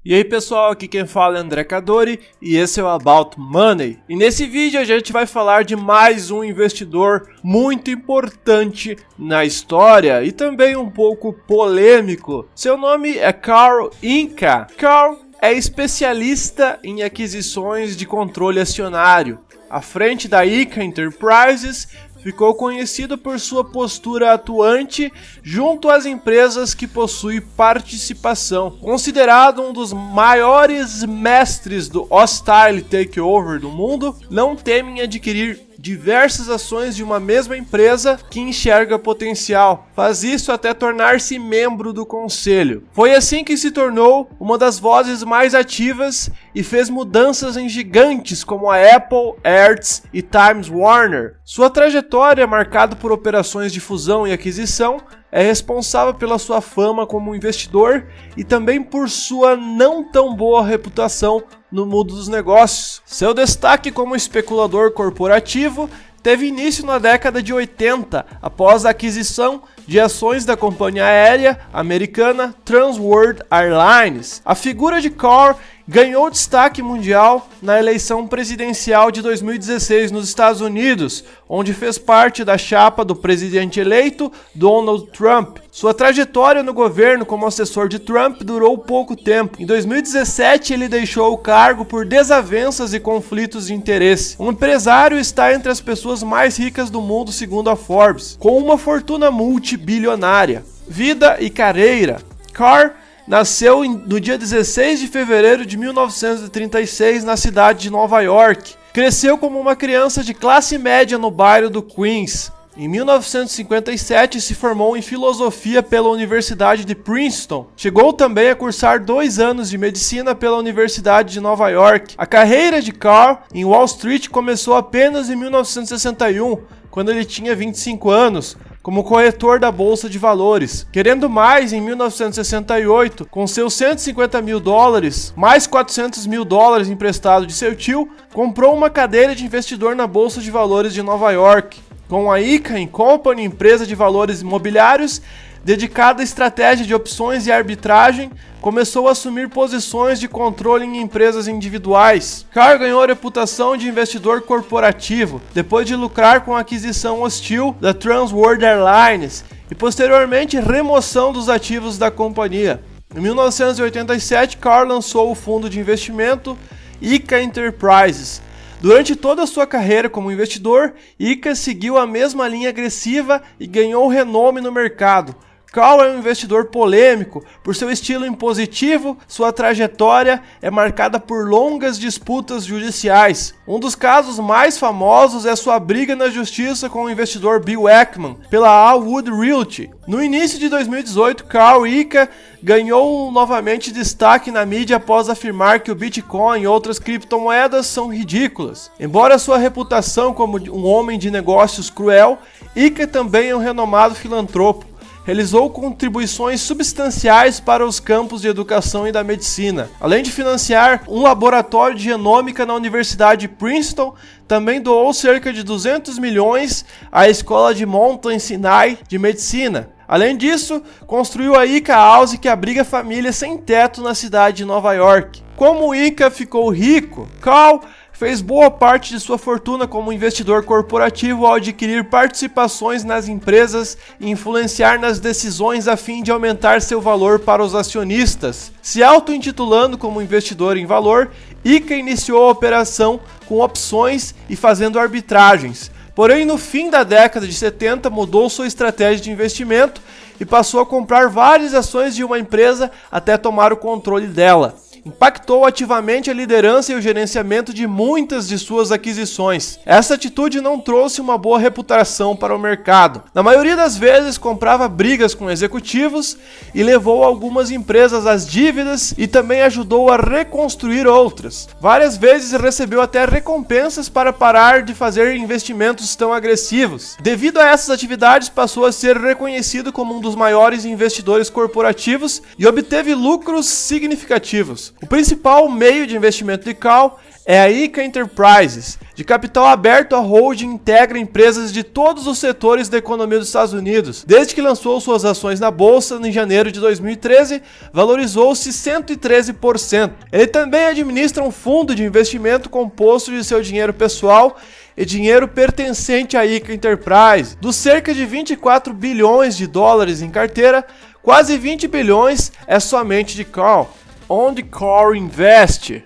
E aí pessoal, aqui quem fala é André Cadori e esse é o About Money. E nesse vídeo a gente vai falar de mais um investidor muito importante na história e também um pouco polêmico. Seu nome é Carl Icahn. Carl é especialista em aquisições de controle acionário. À frente da Icahn Enterprises, ficou conhecido por sua postura atuante junto às empresas que possuem participação. Considerado um dos maiores mestres do hostile takeover do mundo, não teme em adquirir diversas ações de uma mesma empresa que enxerga potencial. Faz isso até tornar-se membro do conselho. Foi assim que se tornou uma das vozes mais ativas e fez mudanças em gigantes como a Apple, Hertz e Time Warner. Sua trajetória, marcada por operações de fusão e aquisição, é responsável pela sua fama como investidor e também por sua não tão boa reputação no mundo dos negócios. Seu destaque como especulador corporativo teve início na década de 80, após a aquisição de ações da companhia aérea americana Trans World Airlines. A figura de Carl ganhou destaque mundial na eleição presidencial de 2016 nos Estados Unidos, onde fez parte da chapa do presidente eleito Donald Trump. Sua trajetória no governo como assessor de Trump durou pouco tempo. Em 2017, ele deixou o cargo por desavenças e conflitos de interesse. Um empresário está entre as pessoas mais ricas do mundo, segundo a Forbes, com uma fortuna multibilionária. Vida e carreira. Carl nasceu no dia 16 de fevereiro de 1936 na cidade de Nova York. Cresceu como uma criança de classe média no bairro do Queens. Em 1957 se formou em filosofia pela Universidade de Princeton. Chegou também a cursar 2 anos de medicina pela Universidade de Nova York. A carreira de Carl em Wall Street começou apenas em 1961, quando ele tinha 25 anos, como corretor da Bolsa de Valores. Querendo mais, em 1968, com seus 150 mil dólares, mais 400 mil dólares emprestado de seu tio, comprou uma cadeira de investidor na Bolsa de Valores de Nova York. Com a Icahn Company, empresa de valores imobiliários, dedicada à estratégia de opções e arbitragem, começou a assumir posições de controle em empresas individuais. Carl ganhou a reputação de investidor corporativo, depois de lucrar com a aquisição hostil da Trans World Airlines e posteriormente remoção dos ativos da companhia. Em 1987, Carl lançou o fundo de investimento Icahn Enterprises. Durante toda a sua carreira como investidor, Icahn seguiu a mesma linha agressiva e ganhou renome no mercado. Carl é um investidor polêmico por seu estilo impositivo. Sua trajetória é marcada por longas disputas judiciais. Um dos casos mais famosos é sua briga na justiça com o investidor Bill Ackman pela Allwood Realty. No início de 2018, Carl Icahn ganhou novamente destaque na mídia após afirmar que o Bitcoin e outras criptomoedas são ridículas. Embora sua reputação como um homem de negócios cruel, Icahn também é um renomado filantropo. Realizou contribuições substanciais para os campos de educação e da medicina. Além de financiar um laboratório de genômica na Universidade de Princeton, também doou cerca de 200 milhões à escola de Mount Sinai de medicina. Além disso, construiu a Icahn House, que abriga famílias sem teto na cidade de Nova York. Como Icahn ficou rico? Carl fez boa parte de sua fortuna como investidor corporativo ao adquirir participações nas empresas e influenciar nas decisões a fim de aumentar seu valor para os acionistas. Se auto-intitulando como investidor em valor, Icahn iniciou a operação com opções e fazendo arbitragens. Porém, no fim da década de 70, mudou sua estratégia de investimento e passou a comprar várias ações de uma empresa até tomar o controle dela. Impactou ativamente a liderança e o gerenciamento de muitas de suas aquisições. Essa atitude não trouxe uma boa reputação para o mercado. Na maioria das vezes, comprava brigas com executivos e levou algumas empresas às dívidas e também ajudou a reconstruir outras. Várias vezes recebeu até recompensas para parar de fazer investimentos tão agressivos. Devido a essas atividades, passou a ser reconhecido como um dos maiores investidores corporativos e obteve lucros significativos. O principal meio de investimento de Carl é a ICA Enterprises. De capital aberto, a holding integra empresas de todos os setores da economia dos Estados Unidos. Desde que lançou suas ações na bolsa em janeiro de 2013, valorizou-se 113%. Ele também administra um fundo de investimento composto de seu dinheiro pessoal e dinheiro pertencente à ICA Enterprise. Dos cerca de 24 bilhões de dólares em carteira, quase 20 bilhões é somente de Carl. Onde Carl investe?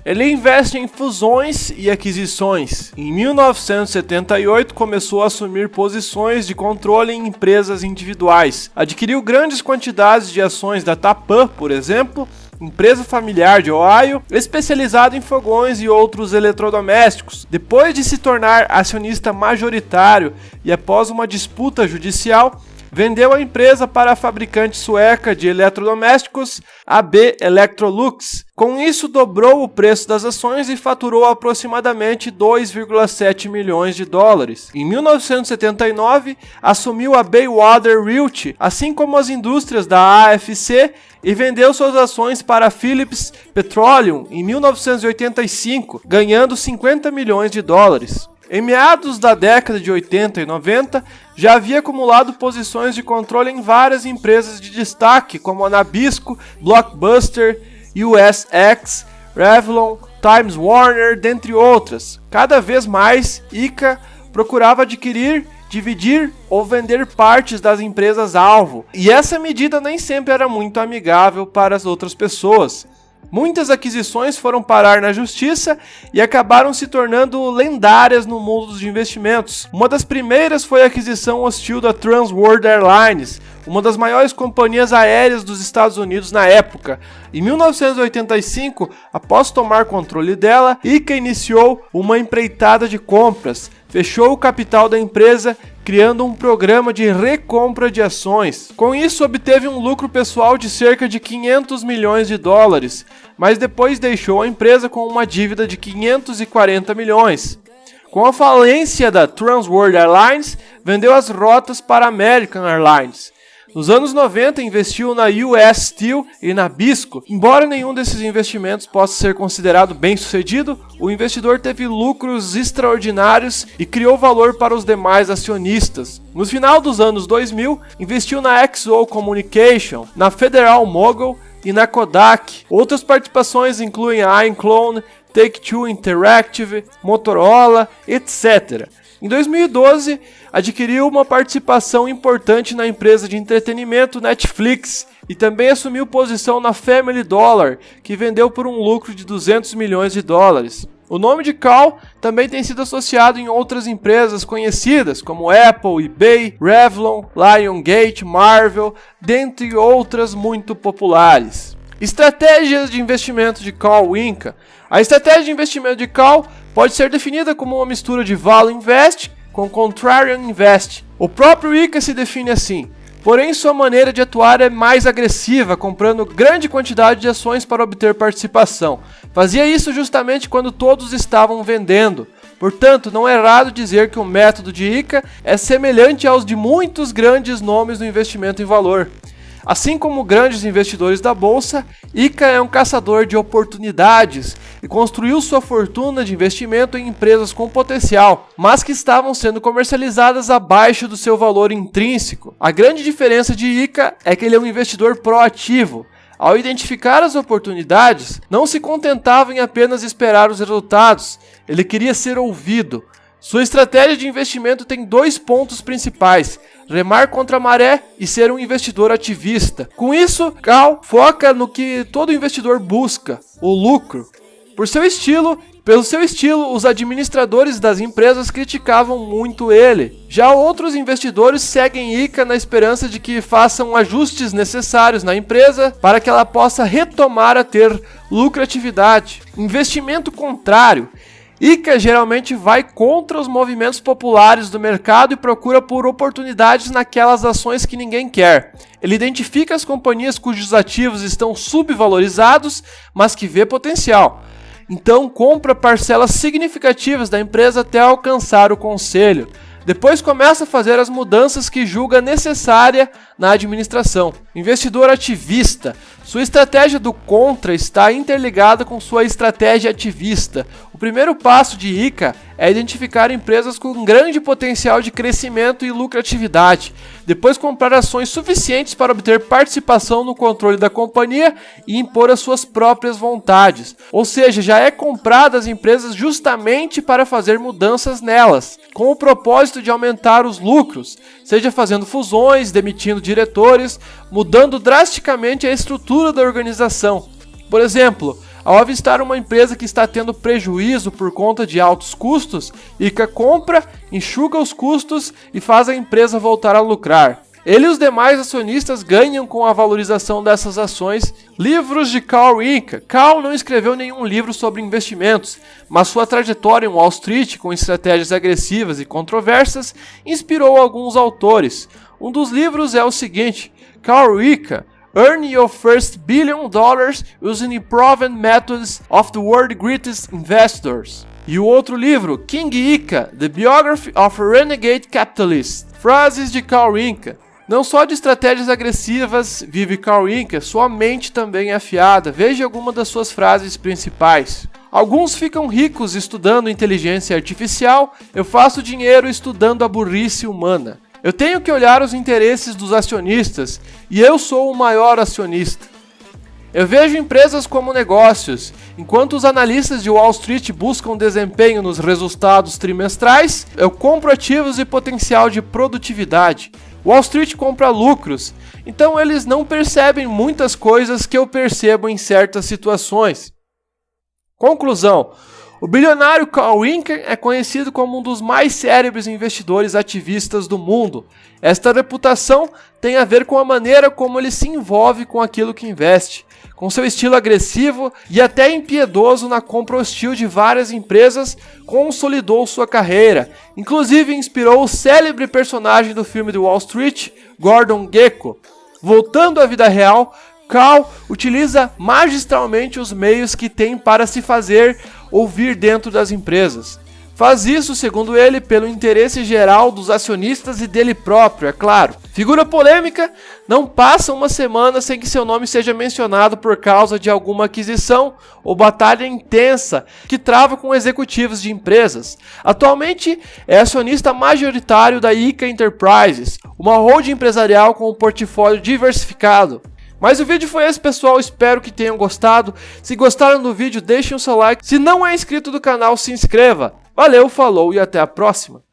Ele investe em fusões e aquisições. Em 1978, começou a assumir posições de controle em empresas individuais. Adquiriu grandes quantidades de ações da Tappan, por exemplo, empresa familiar de Ohio, especializada em fogões e outros eletrodomésticos. Depois de se tornar acionista majoritário e após uma disputa judicial, vendeu a empresa para a fabricante sueca de eletrodomésticos, AB Electrolux. Com isso, dobrou o preço das ações e faturou aproximadamente 2,7 milhões de dólares. Em 1979, assumiu a Baywater Realty, assim como as indústrias da AFC, e vendeu suas ações para a Phillips Petroleum em 1985, ganhando 50 milhões de dólares. Em meados da década de 80 e 90, já havia acumulado posições de controle em várias empresas de destaque, como a Nabisco, Blockbuster, USX, Revlon, Times Warner, dentre outras. Cada vez mais, ICA procurava adquirir, dividir ou vender partes das empresas-alvo, e essa medida nem sempre era muito amigável para as outras pessoas. Muitas aquisições foram parar na justiça e acabaram se tornando lendárias no mundo dos investimentos. Uma das primeiras foi a aquisição hostil da Trans World Airlines, uma das maiores companhias aéreas dos Estados Unidos na época. Em 1985, após tomar controle dela, ICA iniciou uma empreitada de compras, fechou o capital da empresa, criando um programa de recompra de ações. Com isso, obteve um lucro pessoal de cerca de 500 milhões de dólares, mas depois deixou a empresa com uma dívida de 540 milhões. Com a falência da Trans World Airlines, vendeu as rotas para a American Airlines. Nos anos 90, investiu na US Steel e na Nabisco. Embora nenhum desses investimentos possa ser considerado bem-sucedido, o investidor teve lucros extraordinários e criou valor para os demais acionistas. No final dos anos 2000, investiu na XO Communication, na Federal Mogul e na Kodak. Outras participações incluem a iClone, Take-Two Interactive, Motorola, etc. Em 2012, adquiriu uma participação importante na empresa de entretenimento Netflix e também assumiu posição na Family Dollar, que vendeu por um lucro de 200 milhões de dólares. O nome de Carl também tem sido associado em outras empresas conhecidas, como Apple, eBay, Revlon, Lionsgate, Marvel, dentre outras muito populares. Estratégias de investimento de Carl Inca. A estratégia de investimento de Carl pode ser definida como uma mistura de Value Invest com Contrarian Invest. O próprio ICA se define assim, porém sua maneira de atuar é mais agressiva, comprando grande quantidade de ações para obter participação. Fazia isso justamente quando todos estavam vendendo. Portanto, não é errado dizer que o método de ICA é semelhante aos de muitos grandes nomes no investimento em valor. Assim como grandes investidores da bolsa, ICA é um caçador de oportunidades e construiu sua fortuna de investimento em empresas com potencial, mas que estavam sendo comercializadas abaixo do seu valor intrínseco. A grande diferença de ICA é que ele é um investidor proativo. Ao identificar as oportunidades, não se contentava em apenas esperar os resultados, ele queria ser ouvido. Sua estratégia de investimento tem 2 pontos principais: remar contra a maré e ser um investidor ativista. Com isso, Carl foca no que todo investidor busca: o lucro. Pelo seu estilo, os administradores das empresas criticavam muito ele. Já outros investidores seguem ICA na esperança de que façam ajustes necessários na empresa para que ela possa retomar a ter lucratividade. Investimento contrário. ICA geralmente vai contra os movimentos populares do mercado e procura por oportunidades naquelas ações que ninguém quer. Ele identifica as companhias cujos ativos estão subvalorizados, mas que vê potencial. Então compra parcelas significativas da empresa até alcançar o conselho. Depois começa a fazer as mudanças que julga necessária na administração. Investidor ativista. Sua estratégia do contra está interligada com sua estratégia ativista. O primeiro passo de ICA é identificar empresas com grande potencial de crescimento e lucratividade, depois comprar ações suficientes para obter participação no controle da companhia e impor as suas próprias vontades. Ou seja, já é comprada as empresas justamente para fazer mudanças nelas, com o propósito de aumentar os lucros, seja fazendo fusões, demitindo diretores, mudando drasticamente a estrutura da organização. Por exemplo, ao avistar uma empresa que está tendo prejuízo por conta de altos custos, ICA compra, enxuga os custos e faz a empresa voltar a lucrar. Ele e os demais acionistas ganham com a valorização dessas ações. Livros de Carl Icahn. Carl não escreveu nenhum livro sobre investimentos, mas sua trajetória em Wall Street, com estratégias agressivas e controversas, inspirou alguns autores. Um dos livros é o seguinte: Carl Icahn, Earn Your First $1 Billion Using Proven Methods of the World's Greatest Investors. E o outro livro, King Icahn, The Biography of a Renegade Capitalist. Frases de Carl Icahn. Não só de estratégias agressivas vive Carl Icahn, sua mente também é afiada. Veja alguma das suas frases principais. Alguns ficam ricos estudando inteligência artificial, eu faço dinheiro estudando a burrice humana. Eu tenho que olhar os interesses dos acionistas, e eu sou o maior acionista. Eu vejo empresas como negócios. Enquanto os analistas de Wall Street buscam desempenho nos resultados trimestrais, eu compro ativos e potencial de produtividade. Wall Street compra lucros, então eles não percebem muitas coisas que eu percebo em certas situações. Conclusão: o bilionário Carl Icahn é conhecido como um dos mais cérebros investidores ativistas do mundo. Esta reputação tem a ver com a maneira como ele se envolve com aquilo que investe, com seu estilo agressivo e até impiedoso na compra hostil de várias empresas, consolidou sua carreira. Inclusive inspirou o célebre personagem do filme de Wall Street, Gordon Gekko. Voltando à vida real, Carl utiliza magistralmente os meios que tem para se fazer ouvir dentro das empresas. Faz isso, segundo ele, pelo interesse geral dos acionistas e dele próprio, é claro. Figura polêmica, não passa uma semana sem que seu nome seja mencionado por causa de alguma aquisição ou batalha intensa que trava com executivos de empresas. Atualmente é acionista majoritário da Icahn Enterprises, uma holding empresarial com um portfólio diversificado. Mas o vídeo foi esse, pessoal, espero que tenham gostado. Se gostaram do vídeo, deixem o seu like. Se não é inscrito do canal, se inscreva. Valeu, falou e até a próxima.